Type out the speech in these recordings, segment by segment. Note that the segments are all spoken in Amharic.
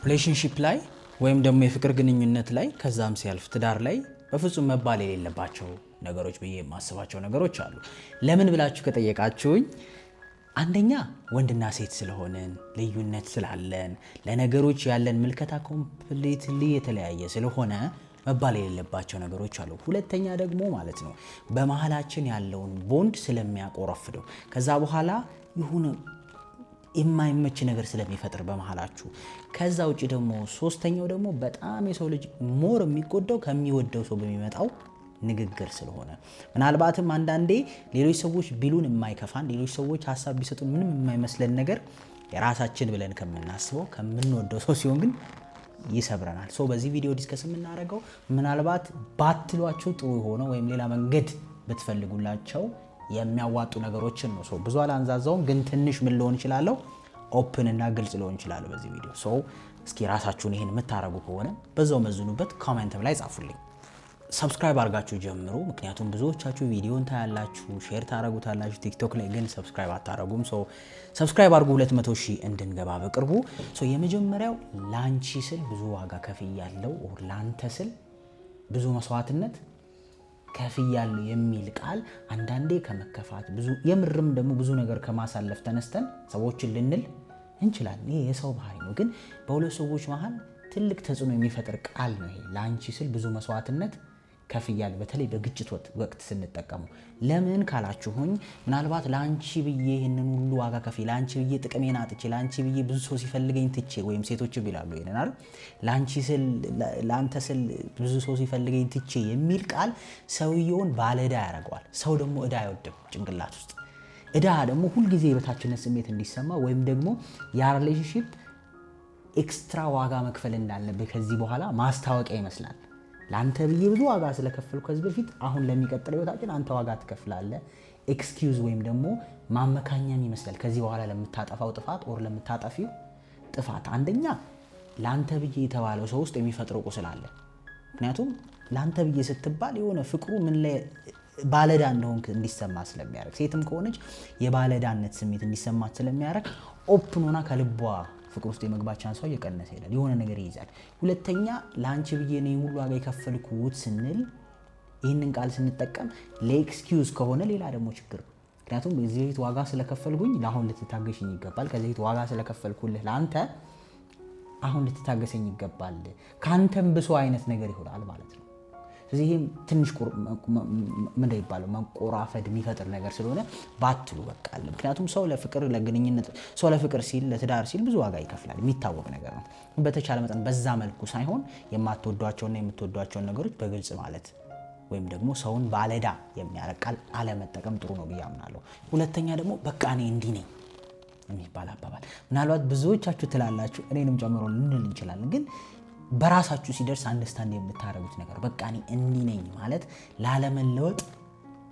ሪሌሽንሺፕ ላይ ወይም ደግሞ የፍቅር ግንኙነት ላይ ከዛም ሲያልፍ ትዳር ላይ በፍጹም መባል የሌለባቸው ነገሮች ብዬ የማስባቸው ነገሮች አሉ። ለምን ብላችሁ ከጠየቃችሁኝ አንደኛ ወንድና ሴት ስለሆንን ልዩነት ስላለን ለነገሮች ያለን ምልከታ ኮምፕሊትሊ የተለያየ ስለሆነ መባል የሌለባቸው ነገሮች አሉ። ሁለተኛ ደግሞ ማለት ነው በመሃላችን ያለውን ቦንድ ስለሚያቆረፍደው ከዛ በኋላ ይሁን የማይመች ነገር ስለሚፈጥር በመሃላችሁ። ከዛ ውጪ ደግሞ ሶስተኛው ደግሞ በጣም የሰው ልጅ ሞር የሚጎዳው ከሚወደው ሰው በሚመጣው ንግግር ስለሆነ ምናልባትም አንዳንዴ ሌሎች ሰዎች ቢሉን የማይከፋን ሌሎች ሰዎች ሀሳብ ቢሰጡን ምንም የማይመስለን ነገር የራሳችን ብለን ከምናስበው ከምንወደው ሰው ሲሆን ግን ይሰብረናል። ሶ በዚህ ቪዲዮ ዲስከስ የምናደርገው ምናልባት ባትሏቸው ጥሩ የሆነ ወይም ሌላ መንገድ ብትፈልጉላቸው የሚያዋጡ ነገሮችን ነው። ሶ ብዙ አላንዛዛውም፣ ግን ትንሽ ምን ልሆን እችላለሁ ኦፕን እና ግልጽ ልሆን እችላለሁ በዚህ ቪዲዮ። ሶ እስኪ ራሳችሁን ይሄን የምታረጉ ከሆነ በዛው መዝኑበት፣ ኮሜንትም ላይ ጻፉልኝ። ሰብስክራይብ አድርጋችሁ ጀምሩ፣ ምክንያቱም ብዙዎቻችሁ ቪዲዮን ታያላችሁ፣ ሼር ታረጉታላችሁ፣ ቲክቶክ ላይ ግን ሰብስክራይብ አታረጉም። ሶ ሰብስክራይብ አድርጉ 200,000 እንድንገባ በቅርቡ። ሶ የመጀመሪያው ላንቺ ስል ብዙ ዋጋ ከፍያለሁ ኦር ላንተ ስል ብዙ መስዋዕትነት ከፍያለሁ የሚል ቃል አንዳንዴ ከመከፋት ብዙ የምርም ደግሞ ብዙ ነገር ከማሳለፍ ተነስተን ሰዎችን ልንል እንችላለን። ይሄ የሰው ባህሪ ነው። ግን በሁለት ሰዎች መሃል ትልቅ ተጽዕኖ የሚፈጥር ቃል ነው ይሄ ላንቺ ስል ብዙ መስዋዕትነት ከፍያለሁ። በተለይ በግጭት ወቅት ስንጠቀሙ ለምን ካላችሁኝ ምናልባት ላንቺ ብዬ ይሄንን ሁሉ ዋጋ ከፍ ላንቺ ብዬ ጥቅሜን አጥቼ ላንቺ ብዬ ብዙ ሰው ሲፈልገኝ ትቼ ወይም ሴቶች ይላሉ ይሄንን አይደል ላንቺ ስል ላንተ ስል ብዙ ሰው ሲፈልገኝ ትቼ የሚል ቃል ሰውየውን ባለዕዳ ያደርገዋል። ሰው ደግሞ ዕዳ አይወድም ጭንቅላት ውስጥ። ዕዳ ደግሞ ሁልጊዜ የበታችነት ስሜት እንዲሰማ ወይም ደግሞ ያ ሪሌሽንሺፕ ኤክስትራ ዋጋ መክፈል እንዳለበት ከዚህ በኋላ ማስታወቂያ ይመስላል። ላንተ ብዬ ብዙ ዋጋ ስለከፈልኩ ከዚህ በፊት አሁን ለሚቀጥለው ህይወታችን አንተ ዋጋ ትከፍላለህ። ኤክስኪውዝ ወይም ደግሞ ማመካኛም ይመስላል ከዚህ በኋላ ለምታጠፋው ጥፋት ኦር ለምታጠፊው ጥፋት። አንደኛ ላንተ ብዬ የተባለው ሰው ውስጥ የሚፈጥረው ቁስል አለ። ምክንያቱም ላንተ ብዬ ስትባል የሆነ ፍቅሩ ምን ላይ ባለዕዳ እንደሆንክ እንዲሰማ ስለሚያደርግ፣ ሴትም ከሆነች የባለዕዳነት ስሜት እንዲሰማት ስለሚያደርግ ኦፕን ሆና ከልቧ ፍቅር ውስጥ የመግባት ቻንሷ እየቀነሰ ይላል። የሆነ ነገር ይይዛል። ሁለተኛ ላንቺ ብዬ ነው ሁሉ ዋጋ የከፈልኩት ስንል ይህንን ቃል ስንጠቀም ለኤክስኪውዝ ከሆነ ሌላ ደግሞ ችግር ነው። ምክንያቱም በዚህ በፊት ዋጋ ስለከፈልኩኝ ለአሁን ልትታገሽኝ ይገባል። ከዚህ በፊት ዋጋ ስለከፈልኩልህ ለአንተ አሁን ልትታገሰኝ ይገባል። ከአንተም ብሶ አይነት ነገር ይሆናል ማለት ነው። ስለዚህ ይህም ትንሽ ምን ይባላል መንቆራፈድ የሚፈጥር ነገር ስለሆነ ባትሉ በቃ አለ። ምክንያቱም ሰው ለፍቅር ለግንኙነት ሰው ለፍቅር ሲል ለትዳር ሲል ብዙ ዋጋ ይከፍላል፣ የሚታወቅ ነገር ነው። በተቻለ መጠን በዛ መልኩ ሳይሆን የማትወዷቸውና የምትወዷቸውን ነገሮች በግልጽ ማለት ወይም ደግሞ ሰውን ባለዕዳ የሚያረግ ቃል አለመጠቀም ጥሩ ነው ብዬ አምናለሁ። ሁለተኛ ደግሞ በቃ እኔ እንዲህ ነኝ የሚባል አባባል ምናልባት ብዙዎቻችሁ ትላላችሁ፣ እኔንም ጨምሮ ልንል እንችላለን። ግን በራሳችሁ ሲደርስ አንደርስታንድ የምታረጉት ነገር በቃ እኔ እንዲህ ነኝ ማለት ላለመለወጥ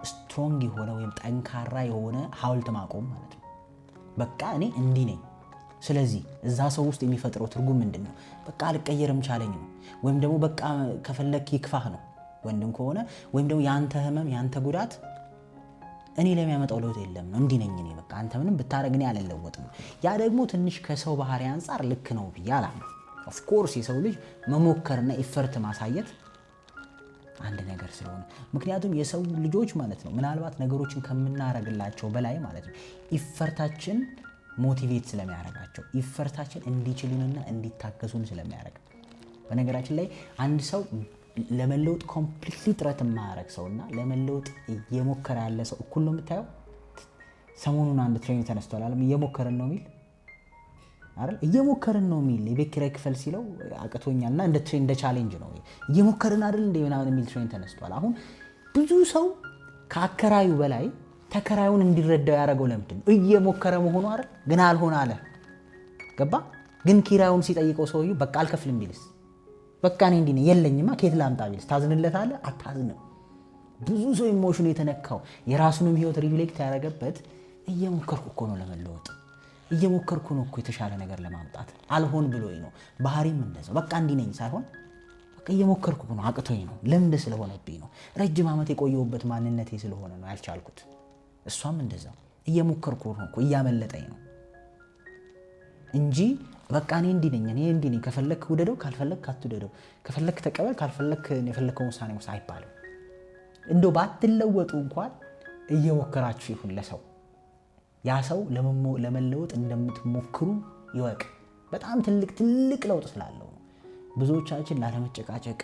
ስትሮንግ የሆነ ወይም ጠንካራ የሆነ ሐውልት ማቆም ማለት ነው። በቃ እኔ እንዲህ ነኝ። ስለዚህ እዛ ሰው ውስጥ የሚፈጥረው ትርጉም ምንድን ነው? በቃ አልቀየርም ቻለኝ ነው። ወይም ደግሞ በቃ ከፈለክ ይክፋህ ነው ወንድም ከሆነ። ወይም ደግሞ ያንተ ህመም ያንተ ጉዳት እኔ ለሚያመጣው ለውጥ የለም ነው። እንዲህ ነኝ እኔ በቃ አንተ ምንም ብታረግ እኔ አልለወጥም። ያ ደግሞ ትንሽ ከሰው ባህሪ አንጻር ልክ ነው ብዬ አላምንም። ኦፍ ኮርስ የሰው ልጅ መሞከርና ኢፈርት ማሳየት አንድ ነገር ስለሆነ ምክንያቱም የሰው ልጆች ማለት ነው ምናልባት ነገሮችን ከምናረግላቸው በላይ ማለት ነው ኢፈርታችን ሞቲቬት ስለሚያረጋቸው ኢፈርታችን እንዲችሉንና እንዲታገሱን ስለሚያረግ። በነገራችን ላይ አንድ ሰው ለመለወጥ ኮምፕሊትሊ ጥረት የማያረግ ሰውና ለመለወጥ እየሞከረ ያለ ሰው እኩል ነው የምታየው። ሰሞኑን አንድ ትሬኒንግ ተነስቷል አለም እየሞከረን ነው የሚል አይደል? እየሞከርን ነው የሚል የቤት ኪራይ ክፈል ሲለው አቅቶኛልና እንደ ቻሌንጅ ነው እየሞከርን አይደል እንደ ምናምን የሚል ትሬኒንግ ተነስቷል። አሁን ብዙ ሰው ከአከራዩ በላይ ተከራዩን እንዲረዳው ያደረገው ለምንድን ነው? እየሞከረ መሆኑ አይደል? ግን አልሆነ አለ። ገባ? ግን ኪራዩን ሲጠይቀው ሰውዬው በቃ አልከፍልም ቢልስ? በቃ እኔ እንዲህ ነኝ የለኝማ ከየት ላምጣ ቢልስ? ታዝንለታለህ? አታዝንም። ብዙ ሰው ኢሞሽኑ የተነካው የራሱንም ህይወት ሪፍሌክት ያደረገበት እየሞከርኩ እኮ ነው ለመለወጥ እየሞከርኩ ነው እኮ የተሻለ ነገር ለማምጣት አልሆን ብሎኝ ነው። ባህሪም እንደዛው በቃ እንዲህ ነኝ ሳይሆን በቃ እየሞከርኩ ነው አቅቶኝ ነው ልምድ ስለሆነብኝ ነው ረጅም ዓመት የቆየሁበት ማንነቴ ስለሆነ ነው ያልቻልኩት። እሷም እንደዛው እየሞከርኩ ነው እኮ እያመለጠኝ ነው እንጂ በቃ እኔ እንዲህ ነኝ ከፈለክ ውደደው ካልፈለክ አትውደደው ከፈለክ ተቀበል ካልፈለክ የፈለከው ውሳኔ ወስን አይባልም። እንደው ባትለወጡ እንኳን እየሞከራችሁ ይሁን ለሰው ያ ሰው ለመለወጥ እንደምትሞክሩ ይወቅ። በጣም ትልቅ ለውጥ ስላለው ነው። ብዙዎቻችን ላለመጨቃጨቅ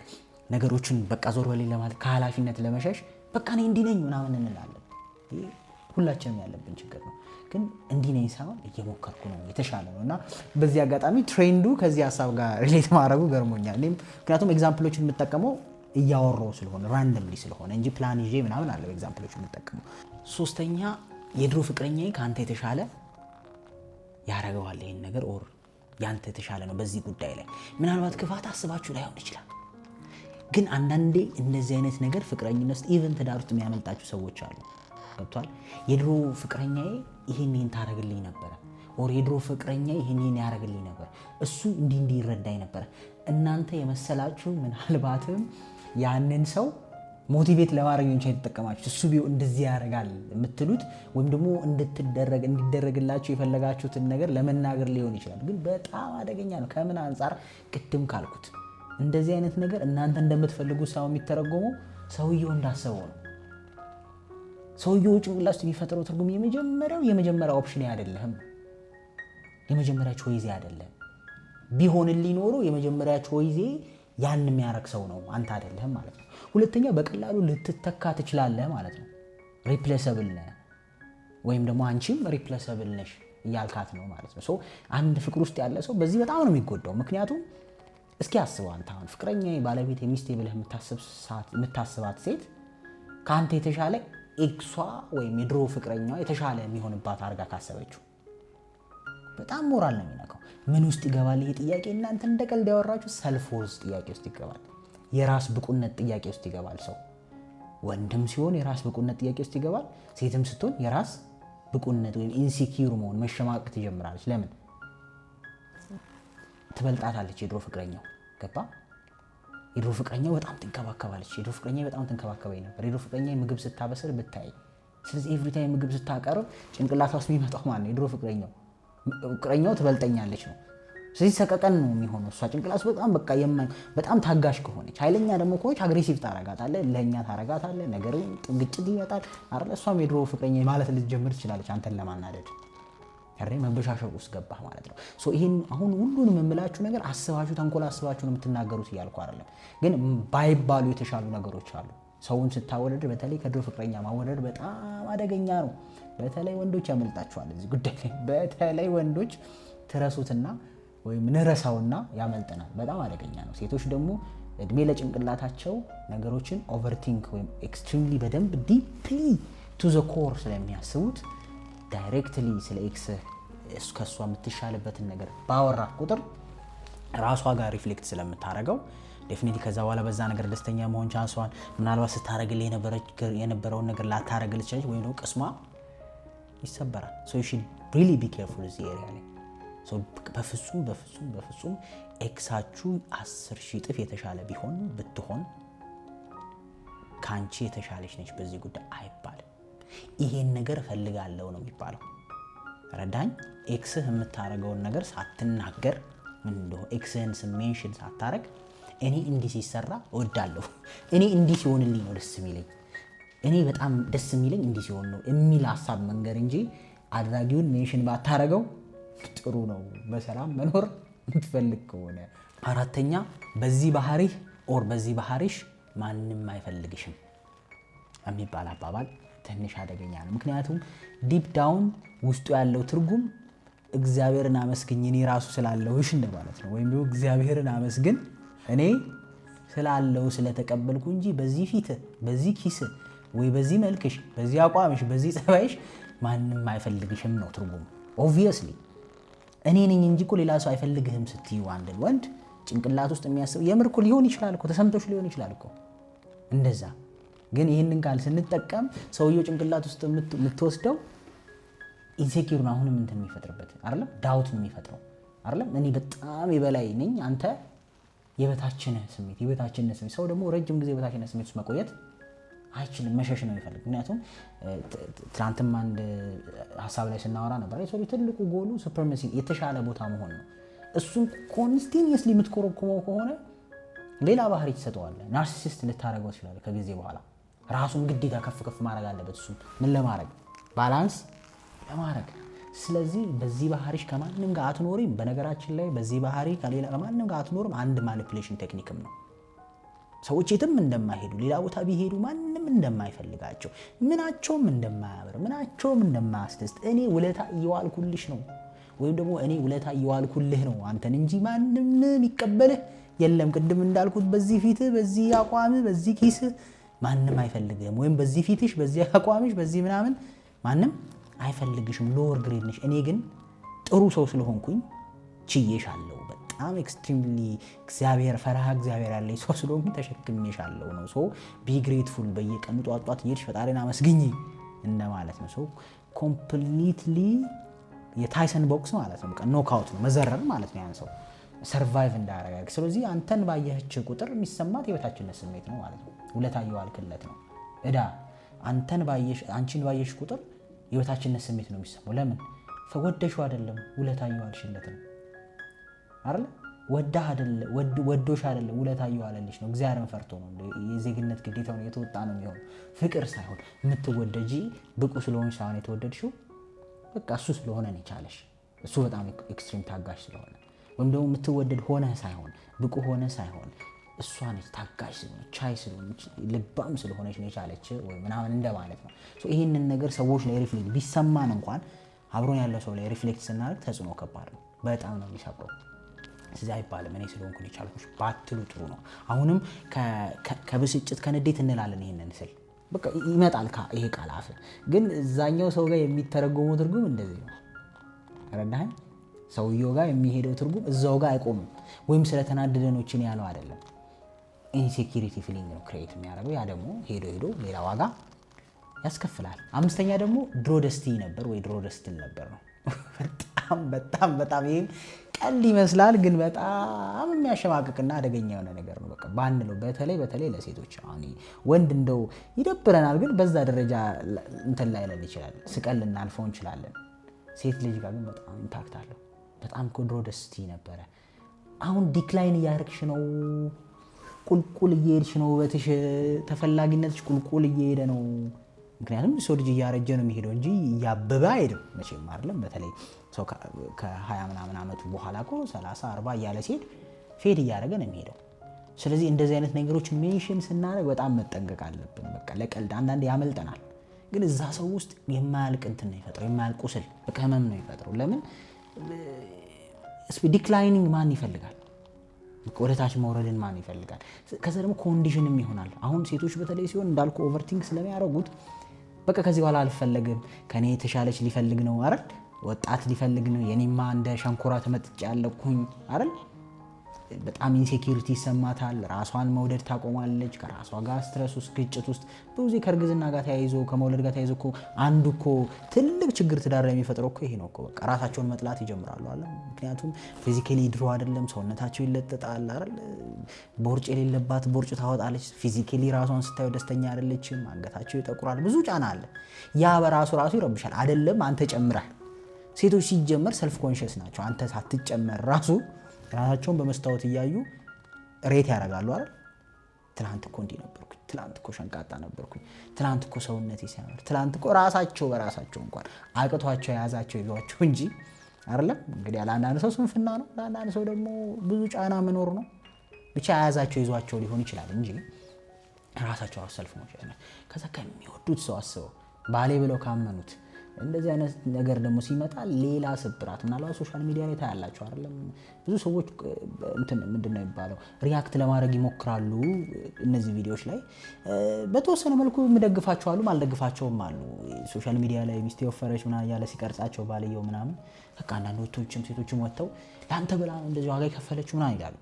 ነገሮችን በቃ ዞር በሌ ለማለት ከኃላፊነት ለመሸሽ በቃ እኔ እንዲህ ነኝ ምናምን እንላለን። ይሄ ሁላችንም ያለብን ችግር ነው። ግን እንዲህ ነኝ ሳይሆን እየሞከርኩ ነው የተሻለ ነው እና በዚህ አጋጣሚ ትሬንዱ ከዚህ ሀሳብ ጋር ሪሌት ማድረጉ ገርሞኛል። እኔም ምክንያቱም ኤግዛምፕሎችን የምጠቀመው እያወራው ስለሆነ ራንደምሊ ስለሆነ እንጂ ፕላን ይዤ ምናምን አለው ኤግዛምፕሎችን የምጠቀመው። ሶስተኛ የድሮ ፍቅረኛዬ ከአንተ የተሻለ ያረገዋል ይሄን ነገር ኦር ያንተ የተሻለ ነው በዚህ ጉዳይ ላይ ምናልባት ክፋት አስባችሁ ላይሆን ይችላል። ግን አንዳንዴ እንደዚህ አይነት ነገር ፍቅረኝነት ኢቨን ትዳር ውስጥ የሚያመልጣችሁ ሰዎች አሉ። ገብቷል። የድሮ ፍቅረኛዬ ይሄን ታረግልኝ ነበር ኦር የድሮ ፍቅረኛዬ ይሄን ያረግልኝ ነበር እሱ እንዲህ ይረዳኝ ነበር። እናንተ የመሰላችሁ ምናልባትም ያንን ሰው ሞቲቬት ለማድረግ እንጂ የተጠቀማችሁ እሱ ቢሆን እንደዚህ ያደርጋል የምትሉት ወይም ደግሞ እንዲደረግላችሁ የፈለጋችሁትን ነገር ለመናገር ሊሆን ይችላል። ግን በጣም አደገኛ ነው። ከምን አንፃር? ቅድም ካልኩት እንደዚህ አይነት ነገር እናንተ እንደምትፈልጉት ሳይሆን የሚተረጎመው ሰውየው እንዳሰበው ነው። ሰውየው ጭንቅላት ውስጥ የሚፈጥረው ትርጉም የመጀመሪያ ኦፕሽን አይደለም፣ የመጀመሪያ ቾይዝ አይደለም። ቢሆንልኝ ኖሮ የመጀመሪያ ቾይዝ ያን የሚያረግ ሰው ነው፣ አንተ አይደለም ማለት ነው። ሁለተኛ በቀላሉ ልትተካ ትችላለህ ማለት ነው። ሪፕሌሰብል ነህ ወይም ደግሞ አንቺም ሪፕሌሰብል ነሽ እያልካት ነው ማለት ነው። አንድ ፍቅር ውስጥ ያለ ሰው በዚህ በጣም ነው የሚጎዳው። ምክንያቱም እስኪ አስበው አንተ አሁን ፍቅረኛዬ ባለቤት የሚስቴ ብለህ የምታስባት ሴት ከአንተ የተሻለ ኤክሷ ወይም የድሮ ፍቅረኛዋ የተሻለ የሚሆንባት አድርጋ ካሰበችው በጣም ሞራል ነው የሚነካው። ምን ውስጥ ይገባል ይሄ ጥያቄ? እናንተ እንደ ቀልድ ያወራችሁ ሰልፍ ወርዝ ጥያቄ ውስጥ ይገባል። የራስ ብቁነት ጥያቄ ውስጥ ይገባል። ሰው ወንድም ሲሆን የራስ ብቁነት ጥያቄ ውስጥ ይገባል። ሴትም ስትሆን የራስ ብቁነት ወይም ኢንሲኪዩር መሆን መሸማቀቅ ትጀምራለች። ለምን? ትበልጣታለች የድሮ ፍቅረኛው። ገባ? የድሮ ፍቅረኛው በጣም ትንከባከባለች። የድሮ ፍቅረኛ በጣም ትንከባከባኝ ነበር። የድሮ ፍቅረኛ ምግብ ስታበስል ብታይ። ስለዚህ ኤቭሪ ታይም ምግብ ስታቀርብ ጭንቅላቷ ውስጥ የሚመጣው ማን ነው? የድሮ ፍቅረኛው ትበልጠኛለች ነው። ስለዚህ ሰቀቀን ነው የሚሆነው። እሷ ጭንቅላት በጣም ታጋሽ ከሆነች፣ ኃይለኛ ደግሞ ከሆነች አግሬሲቭ ታረጋታለህ፣ ለኛ ታረጋታለህ፣ ነገር ግጭት ይመጣል አይደል? እሷም የድሮ ፍቅረኛ ማለት ልትጀምር ትችላለች አንተን ለማናደድ። መበሻሸቅ ውስጥ ገባህ ማለት ነው። ይሄን አሁን ሁሉንም የምላችሁ ነገር አስባችሁ ተንኮል አስባችሁ ነው የምትናገሩት እያልኩ አይደለም። ግን ባይባሉ የተሻሉ ነገሮች አሉ። ሰውን ስታወደድ በተለይ ከድሮ ፍቅረኛ ማወደድ በጣም አደገኛ ነው። በተለይ ወንዶች ያመልጣቸዋል እዚህ ጉዳይ ላይ። በተለይ ወንዶች ትረሱትና ወይም ንረሳውና ያመልጠናል። በጣም አደገኛ ነው። ሴቶች ደግሞ እድሜ ለጭንቅላታቸው ነገሮችን ኦቨርቲንክ ወይም ኤክስትሪምሊ በደንብ ዲፕሊ ቱ ዘ ኮር ስለሚያስቡት ዳይሬክትሊ ስለ ኤክስ ከሷ የምትሻልበትን ነገር ባወራ ቁጥር ራሷ ጋር ሪፍሌክት ስለምታረገው ዴፊኒትሊ ከዛ በኋላ በዛ ነገር ደስተኛ መሆን ቻንሷን ምናልባት ስታረግልህ የነበረውን ነገር ላታረግልህ ትችላለች፣ ወይም ደግሞ ቅስሟ ይሰበራል። ዩ ሹድ ሪሊ ቢ ኬርፉል እዚህ ኤሪያ ላይ። በፍጹም ኤክሳችሁ 10,000 እጥፍ የተሻለ ብትሆን ከአንቺ የተሻለች ነች በዚህ ጉዳይ አይባልም። ይሄን ነገር እፈልጋለሁ ነው የሚባለው። ረዳኝ። ኤክስህ የምታረገውን ነገር ሳትናገር ምን እንደሆነ ኤክስህን ሜንሽን ሳታረግ እኔ እንዲህ ሲሰራ እወዳለሁ፣ እኔ እንዲህ ሲሆንልኝ ነው ደስ የሚለኝ፣ እኔ በጣም ደስ የሚለኝ እንዲህ ሲሆን ነው የሚል ሀሳብ መንገር እንጂ አድራጊውን ሜንሽን ባታረገው ጥሩ ነው፣ በሰላም መኖር የምትፈልግ ከሆነ። አራተኛ በዚህ ባህሪህ ኦር በዚህ ባህሪሽ ማንም አይፈልግሽም የሚባል አባባል ትንሽ አደገኛ ነው። ምክንያቱም ዲፕ ዳውን ውስጡ ያለው ትርጉም እግዚአብሔርን አመስግኝ እኔ ራሱ ስላለውሽ እንደማለት ነው። ወይም እግዚአብሔርን አመስግን እኔ ስላለው ስለተቀበልኩ እንጂ በዚህ ፊት በዚህ ኪስ ወይ በዚህ መልክሽ በዚህ አቋምሽ በዚህ ጸባይሽ ማንም አይፈልግሽም ነው ትርጉሙ። ኦብቪየስሊ እኔ ነኝ እንጂ እኮ ሌላ ሰው አይፈልግህም ስትዩ አንድን ወንድ ጭንቅላት ውስጥ የሚያስብ የምር እኮ ሊሆን ይችላል እኮ ተሰምቶሽ ሊሆን ይችላል እኮ እንደዛ። ግን ይህንን ቃል ስንጠቀም ሰውየው ጭንቅላት ውስጥ የምትወስደው ኢንሴኪዩር ነው። አሁንም እንትን የሚፈጥርበት አይደለም፣ ዳውት ነው የሚፈጥረው አይደለም። እኔ በጣም የበላይ ነኝ አንተ የበታችነህ ስሜት። ሰው ደግሞ ረጅም ጊዜ የበታችነህ ስሜት ውስጥ መቆየት አይችልም፣ መሸሽ ነው የሚፈልግ። ምክንያቱም ትናንትም አንድ ሀሳብ ላይ ስናወራ ነበር፣ የሰው ትልቁ ጎሉ ሱፐርማሲ የተሻለ ቦታ መሆን ነው። እሱን ኮንቲኒየስሊ የምትኮረኮመው ከሆነ ሌላ ባህሪ ትሰጠዋለህ። ናርሲሲስት ልታደርገው ትችላለህ ከጊዜ በኋላ። ራሱን ግዴታ ከፍ ከፍ ማድረግ አለበት። እሱ ምን ለማድረግ ባላንስ ለማድረግ። ስለዚህ በዚህ ባህሪሽ ከማንም ጋር አትኖሪም። በነገራችን ላይ በዚህ ባህሪ ከማንም ጋር አትኖርም አንድ ማኒፑሌሽን ቴክኒክም ነው። ሰዎች የትም እንደማይሄዱ ሌላ ቦታ ቢሄዱ ማንም እንደማይፈልጋቸው፣ ምናቸውም እንደማያምር፣ ምናቸውም እንደማያስደስት እኔ ውለታ እየዋልኩልሽ ነው ወይም ደግሞ እኔ ውለታ እየዋልኩልህ ነው አንተን እንጂ ማንም የሚቀበልህ የለም። ቅድም እንዳልኩት በዚህ ፊትህ፣ በዚህ አቋምህ፣ በዚህ ኪስህ ማንም አይፈልግህም። ወይም በዚህ ፊትሽ፣ በዚህ አቋምሽ፣ በዚህ ምናምን ማንም አይፈልግሽም። ሎወር ግሬድ ነሽ። እኔ ግን ጥሩ ሰው ስለሆንኩኝ ችዬሻለሁ። በጣም ኤክስትሪምሊ እግዚአብሔር ፈራሃ እግዚአብሔር ያለኝ ሰው ስለሆንኩኝ ተሸክሜሻለሁ ነው። ሶ ቢ ግሬትፉል። በየቀኑ ጧት እየሄድሽ ፈጣሪን አመስግኝ እንደማለት ነው። ሶ ኮምፕሊትሊ የታይሰን ቦክስ ማለት ነው። በቃ ኖክአውት ነው፣ መዘረር ማለት ነው ያን ሰው ሰርቫይቭ እንዳያረጋግ። ስለዚህ አንተን ባየህች ቁጥር የሚሰማት የበታችነት ስሜት ነው ማለት ነው። ውለታ እየዋልክለት ነው እዳ። አንቺን ባየሽ ቁጥር የበታችነት ስሜት ነው የሚሰማው። ለምን? ወደሽው አይደለም፣ ውለታ እየዋልሽለት ነው አይደል? ወዶሽ አይደለም፣ ውለታ እየዋለልሽ ነው። እግዚአብሔርን ፈርቶ ነው። የዜግነት ግዴታውን የተወጣ ነው የሚሆነው። ፍቅር ሳይሆን የምትወደጂ ብቁ ስለሆንሽ ሳይሆን የተወደድሽው በቃ እሱ ስለሆነ ነው የቻለሽ። እሱ በጣም ኤክስትሪም ታጋሽ ስለሆነ ወይም ደግሞ የምትወደድ ሆነ ሳይሆን ብቁ ሆነ ሳይሆን እሷ ነች ታጋሽ ስለሆነች ቻይ ስለሆነች ልባም ስለሆነች ነው የቻለች ወይ ምናምን እንደማለት ነው። ይህንን ነገር ሰዎች ላይ ሪፍሌክት ቢሰማን እንኳን አብሮን ያለው ሰው ላይ ሪፍሌክት ስናደርግ ተጽዕኖ ከባድ ነው፣ በጣም ነው የሚሰብረው። ስለዚህ አይባልም እኔ ስለሆንኩ ነው የቻልኩሽ ባትሉ ጥሩ ነው። አሁንም ከብስጭት ከንዴት እንላለን። ይሄንን ስል በቃ ይመጣል ይሄ ቃል አፍ ግን እዛኛው ሰው ጋር የሚተረጎመው ትርጉም እንደዚህ ነው። ረዳኸኝ? ሰውየው ጋር የሚሄደው ትርጉም እዛው ጋር አይቆምም። ወይም ስለተናደደ ነው እችን ያለው አይደለም። ኢንሴኪሪቲ ፊሊንግ ነው ክሬት የሚያደርገው። ያ ደግሞ ሄዶ ሌላ ዋጋ ያስከፍላል። አምስተኛ ደግሞ ድሮ ደስቲ ነበር ወይ ድሮ ደስትል ነበር ነው። በጣም ይሄ ቀልድ ይመስላል ግን በጣም የሚያሸማቅቅና አደገኛ የሆነ ነገር ነው። በቃ ባንለው በተለይ ለሴቶች አሁን ወንድ እንደው ይደብረናል፣ ግን በዛ ደረጃ እንትን ላይለን ይችላል፣ ስቀል ልናልፈው እንችላለን። ሴት ልጅ ጋር ግን በጣም ኢምፓክት አለው። በጣም ድሮ ደስቲ ነበረ፣ አሁን ዲክላይን እያደረግሽ ነው፣ ቁልቁል እየሄድሽ ነው፣ ውበትሽ ተፈላጊነትሽ ቁልቁል እየሄደ ነው። ምክንያቱም ሰው ልጅ እያረጀ ነው የሚሄደው እንጂ እያበበ አይሄድም መቼም አይደለም። በተለይ ሰው ከ20 ምናምን ዓመቱ በኋላ እኮ 30 40 እያለ ሲሄድ ፌድ እያደረገ ነው የሚሄደው። ስለዚህ እንደዚህ አይነት ነገሮች ሜንሽን ስናደርግ በጣም መጠንቀቅ አለብን። በቃ ለቀልድ አንዳንዴ ያመልጠናል፣ ግን እዛ ሰው ውስጥ የማያልቅ እንትን ነው ይፈጥረው፣ የማያልቅ ቁስል በቃ ህመም ነው ይፈጥረው። ለምን ዲክላይኒንግ ማን ይፈልጋል? ወደታች መውረድን ማን ይፈልጋል? ከዛ ደግሞ ኮንዲሽንም ይሆናል። አሁን ሴቶች በተለይ ሲሆን እንዳልኩ ኦቨርቲንክ ስለሚያደርጉት በቃ ከዚህ በኋላ አልፈለግም፣ ከኔ የተሻለች ሊፈልግ ነው አይደል? ወጣት ሊፈልግ ነው፣ የኔማ እንደ ሸንኮራ ተመጥጬ ያለኩኝ አይደል? በጣም ኢንሴኪሪቲ ይሰማታል። ራሷን መውደድ ታቆማለች። ከራሷ ጋር ስትረስ ውስጥ፣ ግጭት ውስጥ ብዙ ጊዜ ከእርግዝና ጋር ተያይዞ ከመውለድ ጋር ተያይዞ እኮ አንዱ እኮ ትልቅ ችግር ትዳር ላይ የሚፈጥረው እኮ ይሄ ነው እኮ። በቃ ራሳቸውን መጥላት ይጀምራሉ አለ። ምክንያቱም ፊዚካሊ ድሮ አይደለም፣ ሰውነታቸው ይለጠጣል አይደል? ቦርጭ የሌለባት ቦርጭ ታወጣለች። ፊዚካሊ ራሷን ስታዩ ደስተኛ አይደለችም። አንገታቸው ይጠቁራል። ብዙ ጫና አለ። ያ በራሱ ይረብሻል አይደለም? አንተ ጨምራል። ሴቶች ሲጀመር ሰልፍ ኮንሽስ ናቸው። አንተ ሳትጨመር ራሳቸውን በመስታወት እያዩ ሬት ያደርጋሉ አይደል? ትላንት እኮ እንዲህ ነበርኩኝ፣ ትላንት እኮ ሸንቃጣ ነበርኩኝ፣ ትላንት እኮ ሰውነቴ ሲያምር፣ ትላንት እኮ ራሳቸው በራሳቸው እንኳን አቅቷቸው የያዛቸው ይዟቸው እንጂ አይደለም። እንግዲህ ለአንዳንድ ሰው ስንፍና ነው፣ ለአንዳንድ ሰው ደግሞ ብዙ ጫና መኖር ነው። ብቻ የያዛቸው ይዟቸው ሊሆን ይችላል እንጂ ራሳቸው ሰልፍ ነው። ከዛ ከሚወዱት ሰው አስበው ባሌ ብለው ካመኑት እንደዚህ አይነት ነገር ደግሞ ሲመጣ ሌላ ስብራት። ምናልባት ሶሻል ሚዲያ ላይ ታያላችሁ አይደለም? ብዙ ሰዎች ምንድነው የሚባለው ሪያክት ለማድረግ ይሞክራሉ እነዚህ ቪዲዮዎች ላይ። በተወሰነ መልኩ የምደግፋቸው አሉ፣ ማልደግፋቸውም አሉ። ሶሻል ሚዲያ ላይ ሚስቴ ወፈረች ምናምን እያለ ሲቀርጻቸው ባልየው ምናምን በቃ አንዳንድ ወጥቶችም ሴቶችም ወጥተው ለአንተ ብላ ነው እንደዚህ ዋጋ የከፈለችው ምናምን ይላሉ።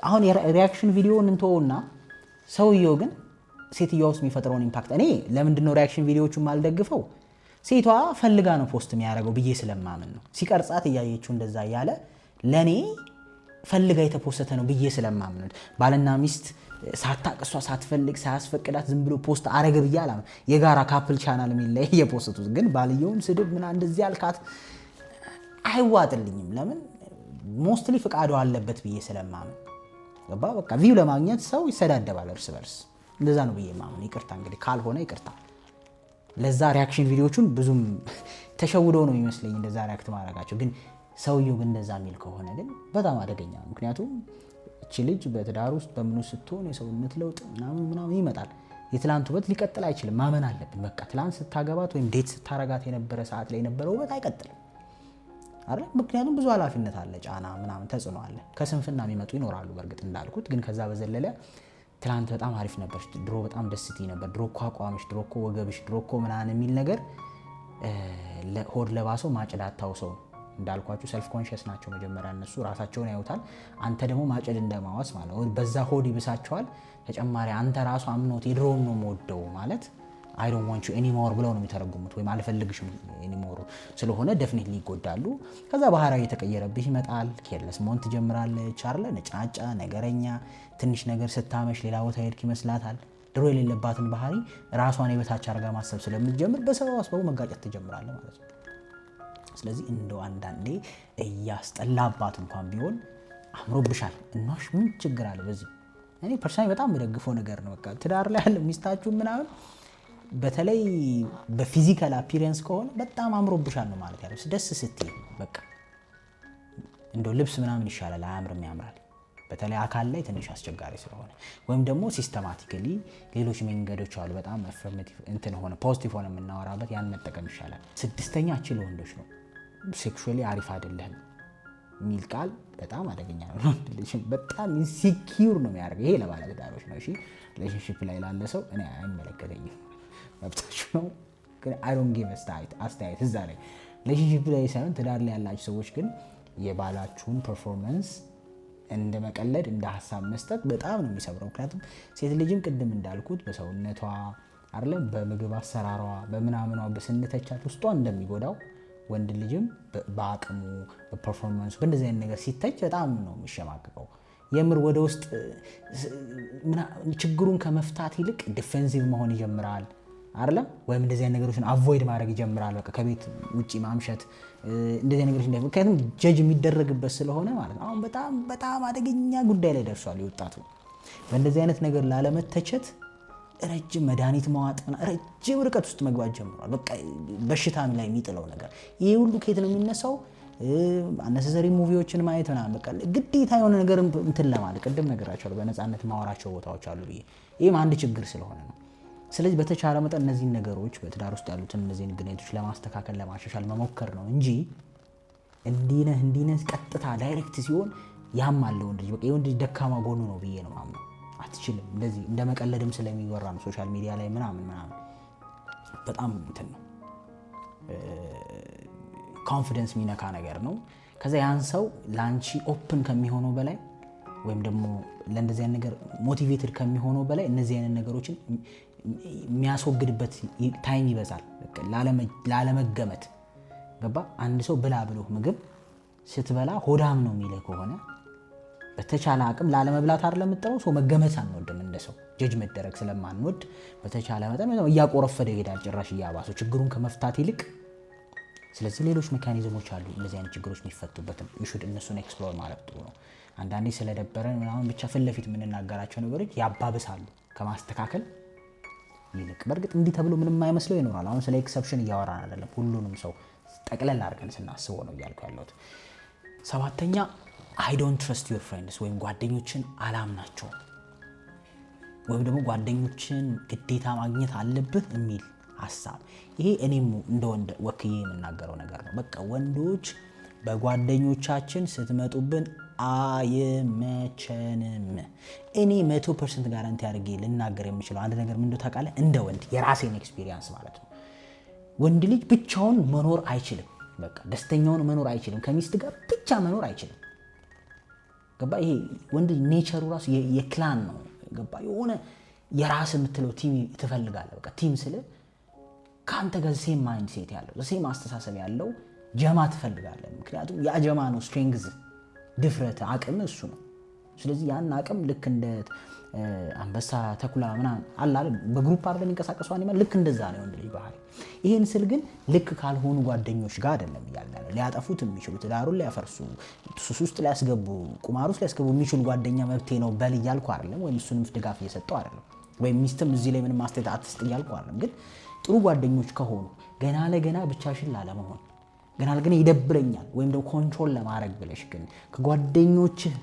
አሁን የሪያክሽን ቪዲዮውን እንተውና ሰውየው ግን ሴትዮዋ ውስጥ የሚፈጥረውን ኢምፓክት እኔ ለምንድነው ሪያክሽን ቪዲዮዎቹን ማልደግፈው? ሴቷ ፈልጋ ነው ፖስት የሚያደርገው ብዬ ስለማምን ነው። ሲቀርጻት እያየችው እንደዛ እያለ ለኔ ፈልጋ የተፖሰተ ነው ብዬ ስለማምን ነው። ባልና ሚስት ሳታቅሷ ሳትፈልግ ሳያስፈቅዳት ዝም ብሎ ፖስት አረገ ብዬ አላምን። የጋራ ካፕል ቻናል የሚል ላይ የፖስቱት ግን ባልየውን ስድብ ምና እንደዚህ አልካት አይዋጥልኝም። ለምን ሞስትሊ ፍቃዱ አለበት ብዬ ስለማምን ገባ በቃ ቪው ለማግኘት ሰው ይሰዳደባል እርስ በርስ እንደዛ ነው ብዬ ማምን ይቅርታ እንግዲህ ካልሆነ ይቅርታ ለዛ ሪአክሽን ቪዲዮቹን ብዙም ተሸውደው ነው የሚመስለኝ እንደዛ ሪአክት ማድረጋቸው ግን ሰውየው ግን እንደዛ የሚል ከሆነ ግን በጣም አደገኛ ነው ምክንያቱም እቺ ልጅ በትዳር ውስጥ በምኑ ስትሆን የሰውነት ለውጥ ምናምን ይመጣል የትላንት ውበት ሊቀጥል አይችልም ማመን አለብን በቃ ትላንት ስታገባት ወይም ዴት ስታረጋት የነበረ ሰዓት ላይ የነበረው ውበት አይቀጥልም አይደል ምክንያቱም ብዙ ኃላፊነት አለ ጫና ምናምን ተጽዕኖ አለ ከስንፍና የሚመጡ ይኖራሉ በርግጥ እንዳልኩት ግን ከዛ በዘለለ ትላንት በጣም አሪፍ ነበር ድሮ በጣም ደስቲ ነበር ድሮ እኮ አቋምሽ ድሮ እኮ ወገብሽ ድሮ እኮ ምናምን የሚል ነገር ሆድ ለባሰው ማጭድ አታውሰው እንዳልኳችሁ ሰልፍ ኮንሺየስ ናቸው መጀመሪያ እነሱ ራሳቸውን ያዩታል አንተ ደግሞ ማጭድ እንደማዋስ ማለት ነው በዛ ሆድ ይብሳቸዋል ተጨማሪ አንተ ራሱ አምኖት የድሮውን ነው የምወደው ማለት I don't want you anymore ብለው ነው የሚተረጉሙት ወይም አልፈልግሽም anymore ስለሆነ definitely ይጎዳሉ ከዛ ባህሪያው የተቀየረብህ ይመጣል ኬርለስ መሆን ትጀምራለች አይደል ነጫጫ ነገረኛ ትንሽ ነገር ስታመሽ ሌላ ቦታ ሄድክ ይመስላታል ድሮ የሌለባትን ባህሪ ራሷን የበታች አርጋ ማሰብ ስለምትጀምር በሰበብ አስባቡ መጋጨት ትጀምራለህ ማለት ነው ስለዚህ እንደው አንዳንዴ እያስጠላባት እንኳን ቢሆን አምሮብሻል እናሽ ምን ችግር አለ በዚህ እኔ ፐርሰናሊ በጣም የምደግፈው ነገር ነው በቃ ትዳር ላይ ያለ ሚስታችሁ ምናምን በተለይ በፊዚካል አፒሪየንስ ከሆነ በጣም አምሮብሻል ነው ማለት ያለው ደስ ስትይ በቃ እንደው ልብስ ምናምን ይሻላል አያምርም ያምራል በተለይ አካል ላይ ትንሽ አስቸጋሪ ስለሆነ ወይም ደግሞ ሲስተማቲካሊ ሌሎች መንገዶች አሉ በጣም አፈርማቲቭ እንትን ሆነ ፖዚቲቭ ሆነ የምናወራበት ያን መጠቀም ይሻላል ስድስተኛ አችል ወንዶች ነው ሴክሹዋሊ አሪፍ አይደለም ሚል ቃል በጣም አደገኛ ነው በጣም ኢንሴኪዩር ነው የሚያደርገው ይሄ ለባለ ትዳሮች ነው እሺ ሪሌሽንሺፕ ላይ ላለ ሰው እኔ አይመለከተኝም መብታችሁ ነው ግን I don't give አስተያየት እዛ ላይ ሪሌሽንሺፕ ላይ ሳይሆን ትዳር ላይ ያላችሁ ሰዎች ግን የባላችሁን ፐርፎርማንስ እንደ መቀለድ እንደ ሐሳብ መስጠት በጣም ነው የሚሰብረው ምክንያቱም ሴት ልጅም ቅድም እንዳልኩት በሰውነቷ አይደለም በምግብ አሰራሯ በመናመኗ በስንተቻት ውስጧ እንደሚጎዳው ወንድ ልጅም በአቅሙ በፐርፎርማንሱ በእንደዚህ አይነት ነገር ሲተች በጣም ነው የሚሸማቀቀው የምር ወደ ውስጥ ችግሩን ከመፍታት ይልቅ ዲፌንሲቭ መሆን ይጀምራል አይደለም ወይም እንደዚህ አይነት ነገሮችን አቮይድ ማድረግ ይጀምራል በቃ ከቤት ውጪ ማምሸት እንደዚህ ነገሮች እንዳይፈከም ጀጅ የሚደረግበት ስለሆነ ማለት ነው አሁን በጣም አደገኛ ጉዳይ ላይ ደርሷል ይወጣቱ በእንደዚህ አይነት ነገር ላለመተቸት ረጅም መድኃኒት ማዋጥና ረጅም ርቀት ውስጥ መግባት ጀምሯል በቃ በሽታም ላይ የሚጥለው ነገር ይሄ ሁሉ ከየት ነው የሚነሳው አነሰሰሪ ሙቪዎችን ማየትና በቃ ግዴታ የሆነ ነገር እንትን ለማለት ቀደም ነገራቸው በነፃነት ማወራቸው ቦታዎች አሉ ይሄም አንድ ችግር ስለሆነ ነው ስለዚህ በተቻለ መጠን እነዚህ ነገሮች በትዳር ውስጥ ያሉትን እነዚህን ግንኙነቶች ለማስተካከል ለማሻሻል መሞከር ነው እንጂ እንዲነህ ቀጥታ ዳይሬክት ሲሆን ያማል ወንድ ልጅ በቃ የወንድ ልጅ ደካማ ጎኑ ነው ብዬ ነው ማምነው አትችልም እንደዚህ እንደመቀለድም ስለሚወራ ነው ሶሻል ሚዲያ ላይ ምናምን በጣም እንትን ነው ኮንፊደንስ የሚነካ ነገር ነው ከዛ ያን ሰው ላንቺ ኦፕን ከሚሆነው በላይ ወይም ደግሞ ለእንደዚህ አይነት ነገር ሞቲቬትድ ከሚሆነው በላይ እነዚህ አይነት ነገሮችን የሚያስወግድበት ታይም ይበዛል ላለመገመት ገባ አንድ ሰው ብላ ብሎ ምግብ ስትበላ ሆዳም ነው የሚልህ ከሆነ በተቻለ አቅም ላለመብላት አይደለም የምትጠራው ሰው መገመት አንወድም እንደሰው ጀጅ መደረግ ስለማንወድ በተቻለ መጠን እያቆረፈደ ይሄዳል ጭራሽ እያባሰው ችግሩን ከመፍታት ይልቅ ስለዚህ ሌሎች ሜካኒዝሞች አሉ እነዚህ አይነት ችግሮች የሚፈቱበትም ይሹድ እነሱን ኤክስፕሎር ማድረግ ጥሩ ነው አንዳንዴ ስለደበረን ምናምን ብቻ ፍለፊት የምንናገራቸው ነገሮች ያባብሳሉ ከማስተካከል ይልቅ በርግጥ እንዲህ ተብሎ ምንም አይመስለው ይኖራል አሁን ስለ ኤክሰፕሽን እያወራን አይደለም ሁሉንም ሰው ጠቅለል አድርገን ስናስበው ነው እያልኩ ያለሁት ሰባተኛ I don't trust your friends ወይም ጓደኞችን አላምናቸውም ወይም ደግሞ ጓደኞችን ግዴታ ማግኘት አለብህ የሚል ሐሳብ ይሄ እኔም እንደወንድ ወክዬ የምናገረው ነገር ነው በቃ ወንዶች በጓደኞቻችን ስትመጡብን አይመቸንም እኔ 100% ጋራንቲ አድርጌ ልናገር የምችለው አንድ ነገር ምን እንደው ታውቃለህ እንደ ወንድ የራሴን ኤክስፒሪየንስ ማለት ነው ወንድ ልጅ ብቻውን መኖር አይችልም በቃ ደስተኛውን መኖር አይችልም ከሚስት ጋር ብቻ መኖር አይችልም ገባ ይሄ ወንድ ኔቸሩ ራሱ የክላን ነው ገባ የሆነ የራስ የምትለው ቲም ትፈልጋለህ በቃ ቲም ስለ ካንተ ጋር ሴም ማይንድ ሴት ያለው ሴም አስተሳሰብ ያለው ጀማ ትፈልጋለህ ምክንያቱም ያ ጀማ ነው ስትሬንግዝ ድፍረት አቅም እሱ ነው ስለዚህ ያን አቅም ልክ እንደ አንበሳ ተኩላ ምናምን አላለ በግሩፕ አርገን የሚንቀሳቀሱ አኒማል ልክ እንደዛ ነው ወንድ ልጅ ባህሪ። ይሄን ስል ግን ልክ ካልሆኑ ጓደኞች ጋር አይደለም እያልን ነው። ሊያጠፉት የሚችሉ ትዳሩን ሊያፈርሱ ሱስ ውስጥ ሊያስገቡ ቁማር ውስጥ ሊያስገቡ የሚችሉ ጓደኛ መብቴ ነው በል እያልኩ አይደለም፣ ወይም እሱንም ድጋፍ እየሰጠው አይደለም፣ ወይም ሚስትም እዚህ ላይ ምንም ማስተያየት አትስጥ እያልኩ አይደለም። ግን ጥሩ ጓደኞች ከሆኑ ገና ለገና ብቻሽን ላለመሆን ገና ለገና ይደብረኛል ወይም ደግሞ ኮንትሮል ለማድረግ ብለሽ ግን ከጓደኞችህ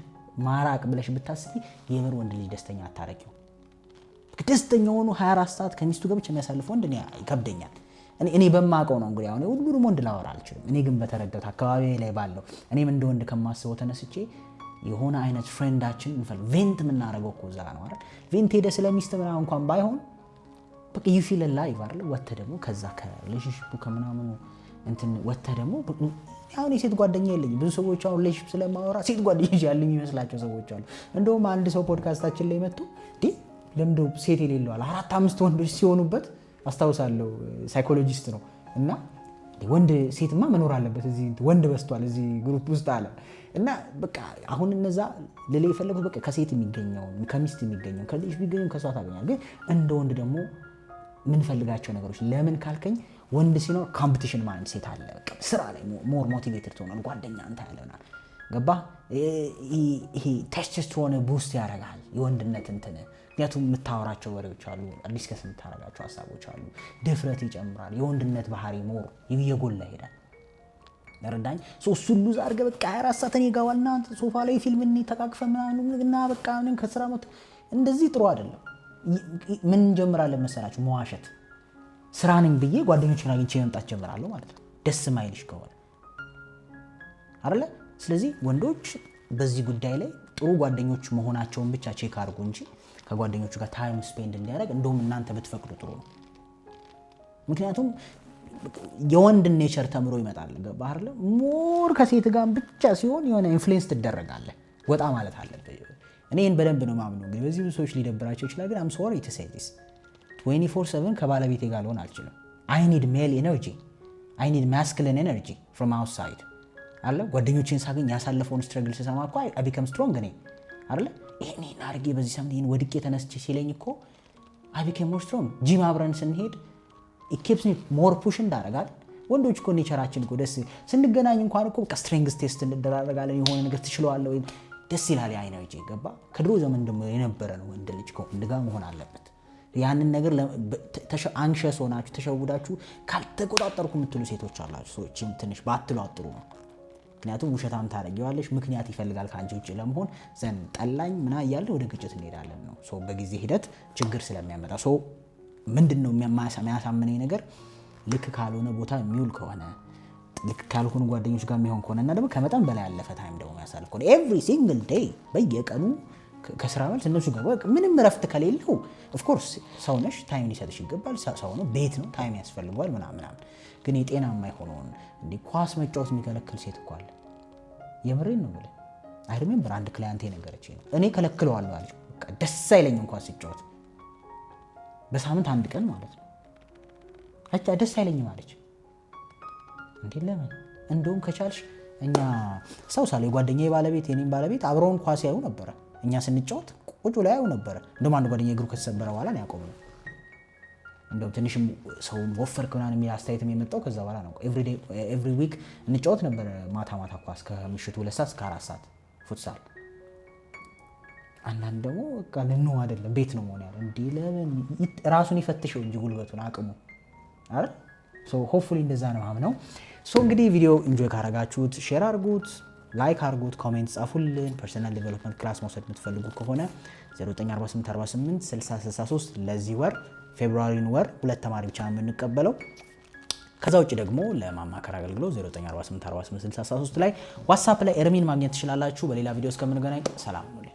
ማራቅ ብለሽ ብታስቢ የምር ወንድ ልጅ ደስተኛ አታረቂው። ደስተኛ ሆኖ 24 ሰዓት ከሚስቱ ጋር ብቻ የሚያሳልፍ ወንድ እኔ ይከብደኛል። እኔ በማውቀው ነው እንግዲህ አሁን ሁሉንም ወንድ ላወራ አልችልም። እኔ ግን በተረዳሁት አካባቢ ላይ ባለው እኔም እንደ ወንድ ከማስበው ተነስቼ የሆነ አይነት ፍሬንዳችን ቬንት የምናደርገው እኮ እዛ ነው አይደል? ቬንት ሄደ ስለሚስት ምናምን እንኳን ባይሆን በቃ you feel alive አይደል? ወጥተህ ደግሞ ከዛ ከሪሌሽንሺፑ ከምናምኑ እንትን ወጥተህ ደግሞ አሁን የሴት ጓደኛ የለኝም። ብዙ ሰዎች አሁን ሪሌሽንሺፕ ስለማወራ ሴት ጓደኞች ያሉኝ ይመስላቸው ሰዎች አሉ። እንደውም አንድ ሰው ፖድካስታችን ላይ መጥቶ ለምዶ ሴት የሌለው አለ 4-5 ወንዶች ሲሆኑበት አስታውሳለሁ። ሳይኮሎጂስት ነው እና ወንድ ሴትማ መኖር አለበት እዚህ ወንድ በስቷል እዚህ ግሩፕ ውስጥ አለ። እና በቃ አሁን እነዛ ለሌ የፈለጉት በቃ ከሴት የሚገኘው ከሚስት የሚገኘው ከልጅ ቢገኘው ከሷ ታገኛል። ግን እንደ ወንድ ደግሞ ምን ፈልጋቸው ነገሮች ለምን ካልከኝ ወንድ ሲኖር ኮምፒቲሽን ማይንድ ሴት አለ። በቃ ስራ ላይ ሞር ሞቲቬትድ ትሆናለህ። ጓደኛ አንተ ያለናል ገባ ይሄ ቴስቶስትሮን ቡስት ያደርጋል የወንድነት እንትን። ምክንያቱም የምታወራቸው ወሬዎች አሉ፣ ዲስከስ የምታደርጋቸው ሀሳቦች አሉ፣ ድፍረት ይጨምራል። የወንድነት ባህሪ ሞር እየጎላ ይሄዳል። ለረዳኝ እሱን ሉዝ አድርገህ በቃ 24 ሰዓት እኔ ጋር ዋና ሶፋ ላይ ፊልም ተቃቅፈ ምናምን እና በቃ ምንም ከስራ መጥ እንደዚህ ጥሩ አይደለም። ምን እንጀምራለን መሰላችሁ? መዋሸት ስራ ነኝ ብዬ ጓደኞችን አግኝቼ መምጣት ጀምራለሁ ማለት ነው፣ ደስ ማይልሽ ከሆነ አይደለ? ስለዚህ ወንዶች በዚህ ጉዳይ ላይ ጥሩ ጓደኞች መሆናቸውን ብቻ ቼክ አድርጉ እንጂ ከጓደኞቹ ጋር ታይም ስፔንድ እንዲያደርግ እንደውም እናንተ ብትፈቅዱ ጥሩ ነው። ምክንያቱም የወንድ ኔቸር ተምሮ ይመጣል። ገባህ አይደለ? ሞር ከሴት ጋር ብቻ ሲሆን የሆነ ኢንፍሉዌንስ ትደረጋለህ፣ ወጣ ማለት አለብህ። እኔ ይሄን በደንብ ነው ማምነው። እንግዲህ በዚህ ብዙ ሰዎች ሊደብራቸው ይችላል፣ ግን አም ሶሪ ቱ ሴይ ዲስ 24/7 ከባለቤቴ ጋር ልሆን አልችልም። አይ ኒድ ሜል ኤነርጂ፣ አይ ኒድ ማስኩሊን ኤነርጂ ፍሮም አውትሳይድ አለ። ጓደኞቼን ሳገኝ ያሳለፈውን ስትረግል ስሰማ እኮ አይ ቢከም ስትሮንግ ነኝ አይደለ? ይሄን አድርጌ በዚህ ሳምንት ይሄን ወድቄ ተነስቼ ሲለኝ እኮ አይ ቢከም ሞር ስትሮንግ። ጂም አብረን ስንሄድ it keeps me more push እንዳረጋል። ወንዶች እኮ ኔቸራችን እኮ ደስ ስንገናኝ እንኳን እኮ በቃ ስትሬንግዝ ቴስት እንደራረጋለን። የሆነ ነገር ትችለዋለህ ወይ ደስ ይላል። ያ ኤነርጂ ገባ። ከድሮ ዘመን ደግሞ የነበረ ነው። ወንድ ልጅ ከወንድ ጋር መሆን አለበት። ያንን ነገር አንክሸስ ሆናችሁ ተሸውዳችሁ ካልተቆጣጠርኩ የምትሉ ሴቶች አላችሁ። ሰዎችም ትንሽ ባትሉ አጥሩ ነው። ምክንያቱም ውሸታም ታረጊዋለሽ፣ ምክንያት ይፈልጋል ከአንቺ ውጭ ለመሆን ዘንድ ጠላኝ ምና እያለ ወደ ግጭት እንሄዳለን ነው። ሶ በጊዜ ሂደት ችግር ስለሚያመጣ ሶ ምንድነው የሚያሳምነኝ ነገር ልክ ካልሆነ ቦታ የሚውል ከሆነ ልክ ካልሆኑ ጓደኞች ጋር የሚሆን ከሆነ እና ደግሞ ከመጠን በላይ ያለፈ ታይም ደግሞ ያሳልፍ ከሆነ ኤቭሪ ሲንግል ዴይ በየቀኑ ከስራ መልስ እነሱ ጋር ምንም እረፍት ከሌለው ኦፍ ኮርስ ሰው ነሽ፣ ታይም ሊሰጥሽ ይገባል። ሰው ነው፣ ቤት ነው፣ ታይም ያስፈልገዋል ምናምን። ግን የጤናማ የሆነውን እንደ ኳስ መጫወት የሚከለክል ሴት እኮ አለ። የምሬን ነው ብለህ አይ ሪሜምበር አንድ ክላይንቴ ነገረችኝ ነው እኔ ከለክለዋለሁ አለች። በቃ ደስ አይለኝም ኳስ ሲጫወት በሳምንት አንድ ቀን ማለት ነው። አቻ ደስ አይለኝም አለች። እንዴ ለምን? እንደውም ከቻልሽ እኛ ሰው ሳለ ጓደኛዬ ባለቤት የኔም ባለቤት አብረውን ኳስ ያዩ ነበር። እኛ ስንጫወት ቁጭ ላይ ያዩ ነበር። እንደውም አንድ ጓደኛዬ እግሩ ከተሰበረ በኋላ ነው ያቆመው። እንደውም ትንሽም ሰው ወፈር ከሆነ የሚል አስተያየትም የመጣው ከዛ በኋላ ነው። ኤቭሪ ዊክ እንጫወት ነበር ማታ ኳስ ከምሽቱ 2 ሰዓት እስከ 4 ሰዓት ፉትሳል። አንዳንድ ደግሞ በቃ ለነው አይደለም ቤት ነው መሆን ያለው። እንዴ ለምን ራሱን ይፈትሽው እንጂ ጉልበቱን አቅሙ አይደል? ሶ ሆፕፉሊ እንደዛ ነው ማምነው። ሶ እንግዲህ ቪዲዮ ኢንጆይ ካረጋችሁት ሼር አድርጉት፣ ላይክ አድርጉት፣ ኮሜንት ጻፉልን። ፐርሰናል ዴቨሎፕመንት ክላስ መውሰድ የምትፈልጉ ከሆነ 0948486063 ለዚህ ወር ፌብሩዋሪን ወር 2 ተማሪ ብቻ ነው የምንቀበለው። ከዛ ውጭ ደግሞ ለማማከር አገልግሎት 0948486063 ላይ ዋትስአፕ ላይ ኤርሚን ማግኘት ትችላላችሁ። በሌላ ቪዲዮ እስከምንገናኝ ሰላም ነው።